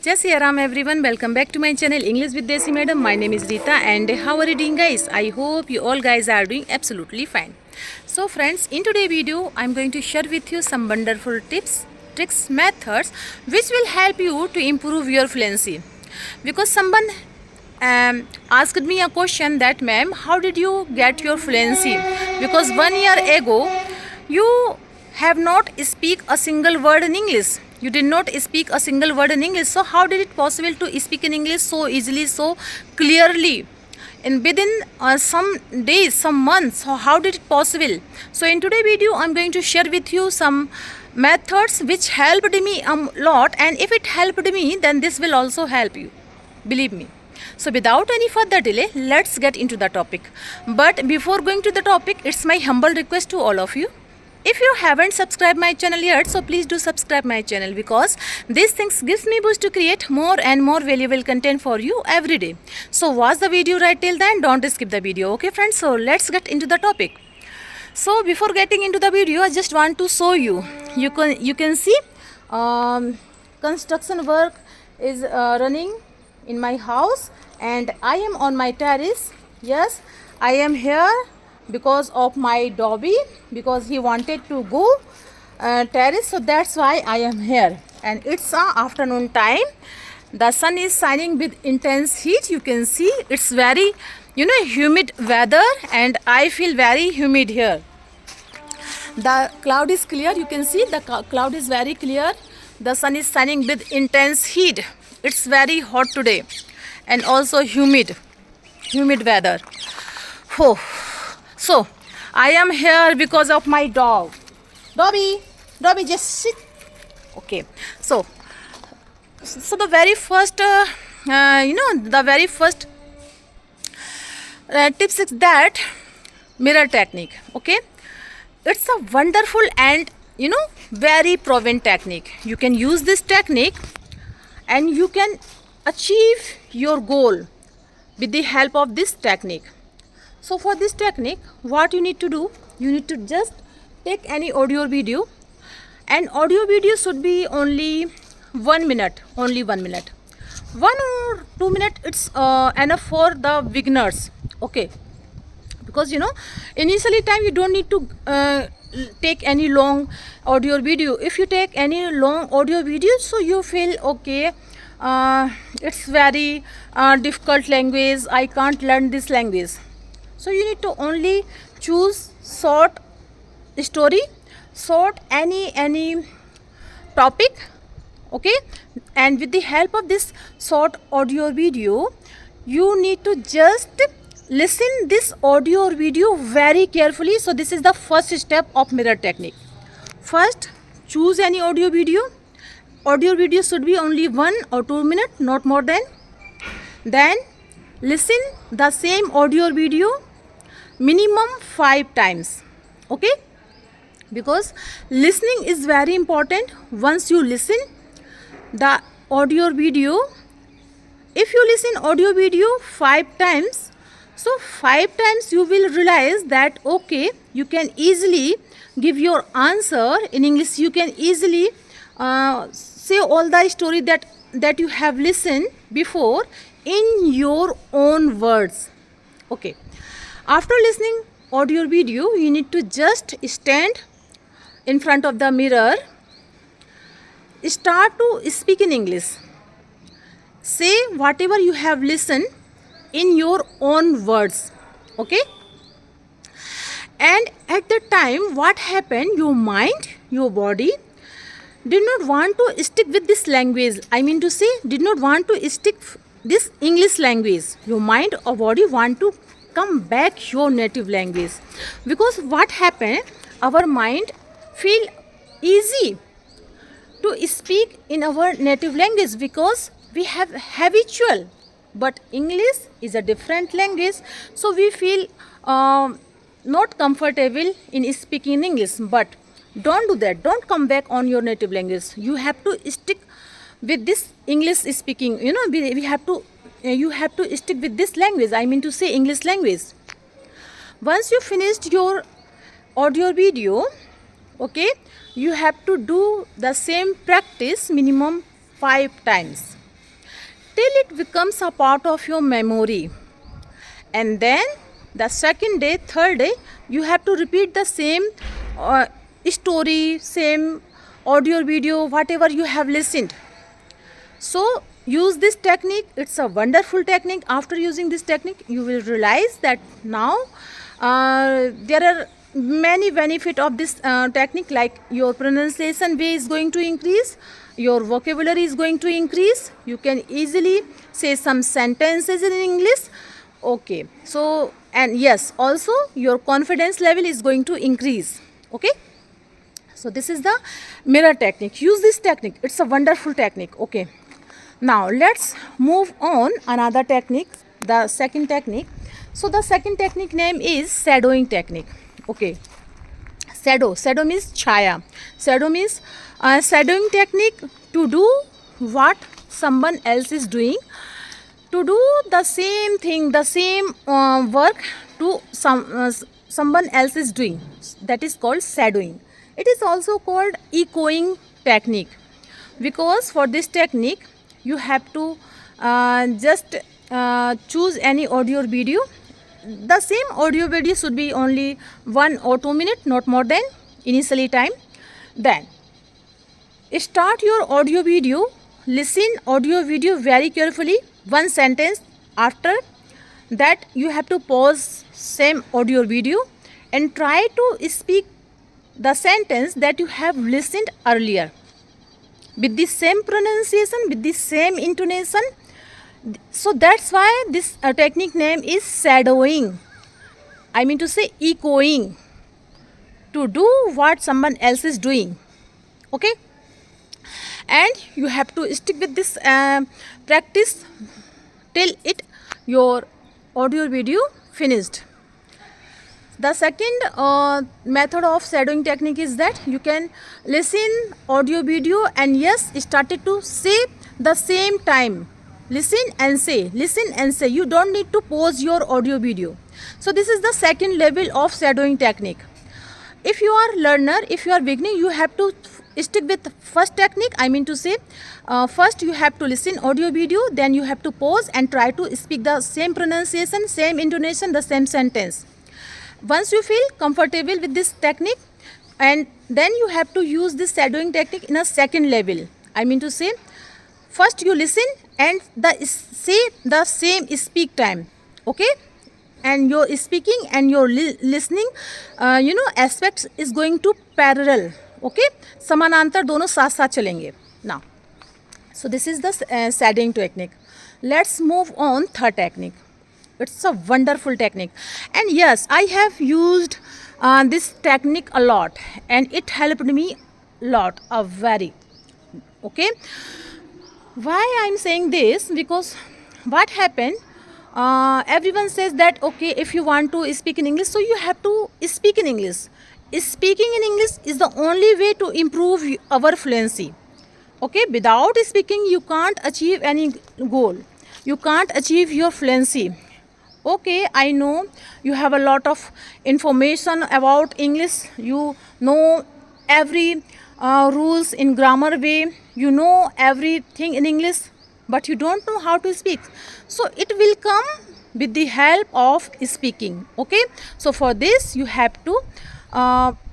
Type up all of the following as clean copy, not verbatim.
Jai Shri Ram everyone, welcome back to my channel English with Desi Madam. My name is Rita and how are you doing guys? I hope you all guys are doing absolutely fine. So friends, in today's video I'm going to share with you some wonderful tips, tricks, methods which will help you to improve your fluency. Because someone asked me a question that ma'am, how did you get your fluency? Because 1 year ago you have not speak a single word in English. You did not speak a single word in English. So how did it possible to speak in English so easily, so clearly? And within some days, some months, so how did it possible? So in today's video, I'm going to share with you some methods which helped me a lot, and if it helped me, then this will also help you. Believe me. So without any further delay, let's get into the topic. But before going to the topic, it's my humble request to all of you. If you haven't subscribed my channel yet, so please do subscribe my channel, because these things gives me boost to create more and more valuable content for you every day. So watch the video right till then, don't skip the video. Okay friends, so let's get into the topic. So before getting into the video, I just want to show you. You can see construction work is running in my house, and I am on my terrace. Yes, I am here because of my Dobby, because he wanted to go terrace, so that's why I am here. And it's afternoon time. The sun is shining with intense heat. You can see it's very humid weather, and I feel very humid here. The cloud is clear. You can see the cloud is very clear. The sun is shining with intense heat. It's very hot today, and also humid weather. Oh. So I am here because of my dog. Dobby, just sit. Okay. So the very first, the very first tips is that mirror technique. Okay, it's a wonderful and very proven technique. You can use this technique, and you can achieve your goal with the help of this technique. So for this technique, what you need to do, you need to just take any audio or video, and audio video should be only 1 minute, only 1 minute. 1 or 2 minutes, it's enough for the beginners. Okay, because initially time you don't need to take any long audio or video. If you take any long audio video, so you feel okay, it's very difficult language, I can't learn this language. So you need to only choose short story, short any topic, okay? And with the help of this short audio or video, you need to just listen this audio or video very carefully. So this is the first step of mirror technique. First, choose any audio video. Audio video should be only 1 or 2 minutes, not more than. Then listen the same audio or video minimum 5 times. Okay, because listening is very important. Once you listen the audio or video, if you listen audio video 5 times, so 5 times you will realize that okay, you can easily give your answer in English. You can easily say all the story that you have listened before in your own words. Okay, after listening audio or video, you need to just stand in front of the mirror, start to speak in English. Say whatever you have listened in your own words. Okay, and at the time what happened, your mind, your body did not want to stick with this language. I mean to say, did not want to stick this English language. Your mind or body want to come back your native language, because what happened, our mind feel easy to speak in our native language because we have habitual, but English is a different language, so we feel not comfortable in speaking in English. But don't do that, don't come back on your native language. You have to stick with this English speaking, we have to you have to stick with this language, I mean to say English language. Once you finished your audio video, okay, you have to do the same practice minimum 5 times. until it becomes a part of your memory. And then the second day, third day, you have to repeat the same story, same audio, video, whatever you have listened. So use this technique. It's a wonderful technique. After using this technique, you will realize that now there are many benefit of this technique, like your pronunciation way is going to increase, your vocabulary is going to increase, you can easily say some sentences in English. Okay, so and yes, also your confidence level is going to increase. Okay, so this is the mirror technique. Use this technique. It's a wonderful technique. Okay, now let's move on another technique, the second technique. So the second technique name is shadowing technique. Okay, shadow means chaya. Shadow means shadowing technique, to do what someone else is doing, to do the same thing, the same work to someone else is doing. That is called shadowing. It is also called echoing technique, because for this technique you have to just choose any audio or video. The same audio video should be only 1 or 2 minutes, not more than initially time. Then start your audio video, listen audio video very carefully, one sentence. After that you have to pause same audio video and try to speak the sentence that you have listened earlier with the same pronunciation, with the same intonation. So that's why this technique name is shadowing. I mean to say echoing, to do what someone else is doing. Okay, and you have to stick with this practice till it your audio video finished. The second method of shadowing technique is that you can listen audio video and yes, started to say the same time. Listen and say, listen and say. You don't need to pause your audio video. So this is the second level of shadowing technique. If you are learner, if you are beginning, you have to stick with first technique. I mean to say, first you have to listen audio video, then you have to pause and try to speak the same pronunciation, same intonation, the same sentence. Once you feel comfortable with this technique, and then you have to use this shadowing technique in a second level. I mean to say, first you listen and say the same speak time. Okay, and your speaking and your listening aspects is going to parallel. Okay, समानांतर दोनों साथ साथ चलेंगे. Now, so this is the shadowing technique. Let's move on third technique. It's a wonderful technique, and yes, I have used this technique a lot, and it helped me a lot. Very okay. Why I'm saying this? Because what happened? Everyone says that okay, if you want to speak in English, so you have to speak in English. Speaking in English is the only way to improve our fluency. Okay, without speaking, you can't achieve any goal. You can't achieve your fluency. Okay, I know you have a lot of information about English. You know every rules in grammar way. You know everything in English, but you don't know how to speak. So it will come with the help of speaking. Okay, so for this you have to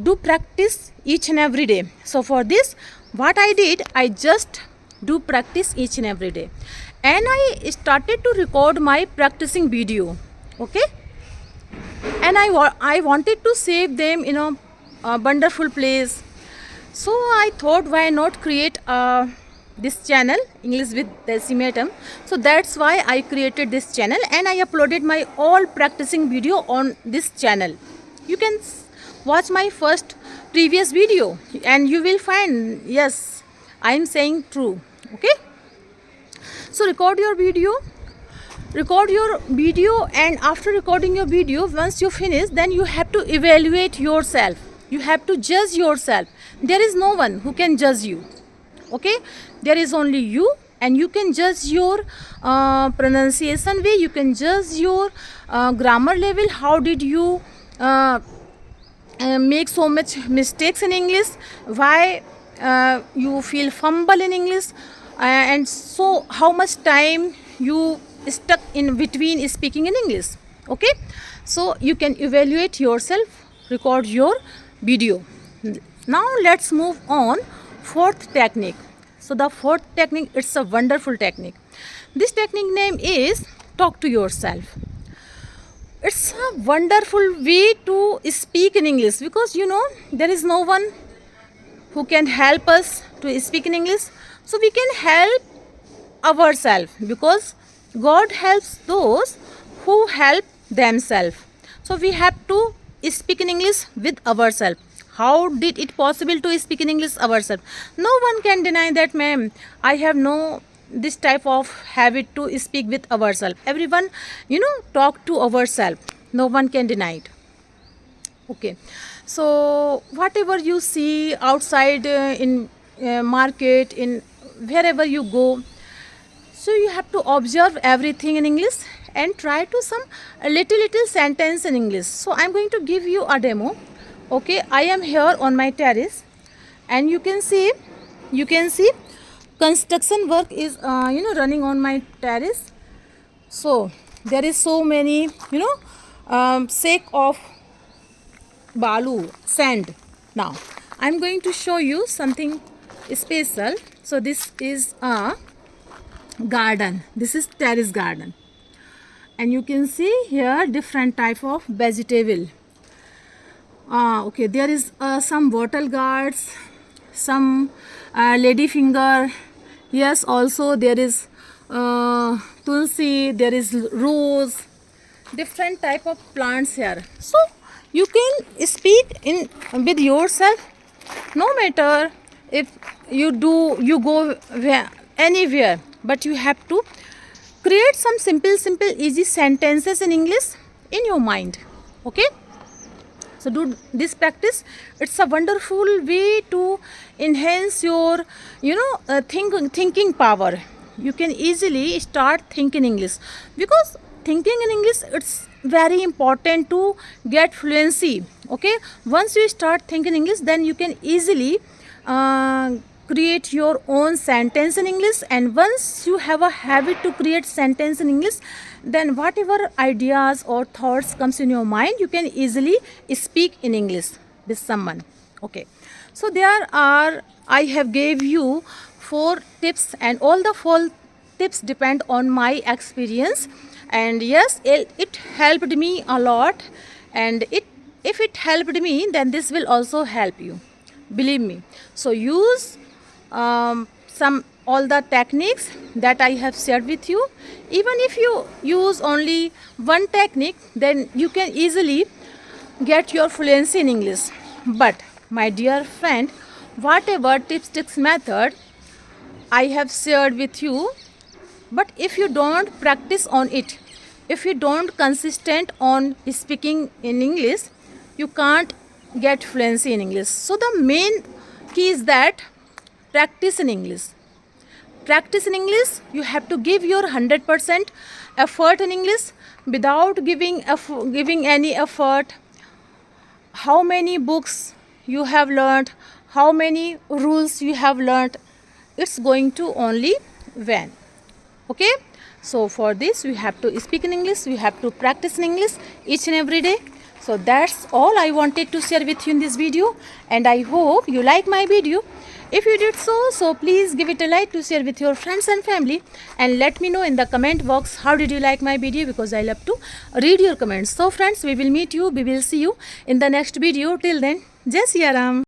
do practice each and every day. So for this, what I did, I just do practice each and every day, and I started to record my practicing video. Okay, and I wanted to save them in a wonderful place. So I thought, why not create this channel, English with Decimatum. So that's why I created this channel, and I uploaded my all practicing video on this channel. You can watch my first previous video and you will find, yes, I am saying true. Okay, so record your video, and after recording your video, once you finish, then you have to evaluate yourself. You have to judge yourself. There is no one who can judge you. Okay, there is only you, and you can judge your pronunciation way, you can judge your grammar level. How did you make so much mistakes in English? Why you feel fumble in English? and so how much time you stuck in between speaking in English. Okay, so you can evaluate yourself, record your video. Now let's move on fourth technique. So the fourth technique, it's a wonderful technique. This technique name is talk to yourself. It's a wonderful way to speak in English, because there is no one who can help us to speak in English. So we can help ourselves, because God helps those who help themselves. So we have to speak in English with ourselves. How did it possible to speak in English ourselves? No one can deny that, ma'am, I have no this type of habit to speak with ourselves. Everyone, talk to ourselves. No one can deny it. Okay, so whatever you see outside in market, in wherever you go, so you have to observe everything in English and try to some a little sentence in English. So I'm going to give you a demo. Okay, I am here on my terrace, and you can see construction work is running on my terrace. So there is so many sake of balu, sand. Now I'm going to show you something special. So this is a garden. This is terrace garden, and you can see here different type of vegetable. Okay, there is some bottle gourds, some lady finger. Yes, also there is tulsi, there is rose, different type of plants here. So you can speak in with yourself, no matter if you go anywhere, but you have to create some simple easy sentences in English in your mind. Okay, so do this practice. It's a wonderful way to enhance your thinking power. You can easily start thinking English, because thinking in English, it's very important to get fluency. Okay, once you start thinking English, then you can easily create your own sentence in English. And once you have a habit to create sentence in English, then whatever ideas or thoughts comes in your mind, you can easily speak in English with someone. Okay, so I have gave you 4 tips, and all the 4 tips depend on my experience. And yes, it helped me a lot, and if it helped me, then this will also help you, believe me. So use some all the techniques that I have shared with you. Even if you use only one technique, then you can easily get your fluency in English. But my dear friend, whatever tips, tricks, method I have shared with you, but if you don't practice on it, if you don't consistent on speaking in English, you can't get fluency in English. So the main key is that practice in English. Practice in English, you have to give your 100% effort in English without giving any effort. How many books you have learned, how many rules you have learned, it's going to only vain. Okay, so for this we have to speak in English, we have to practice in English each and every day. So that's all I wanted to share with you in this video, and I hope you like my video. If you did so please give it a like, to share with your friends and family, and let me know in the comment box how did you like my video, because I love to read your comments. So friends, we will meet you, we will see you in the next video. Till then, Jai Siya Ram.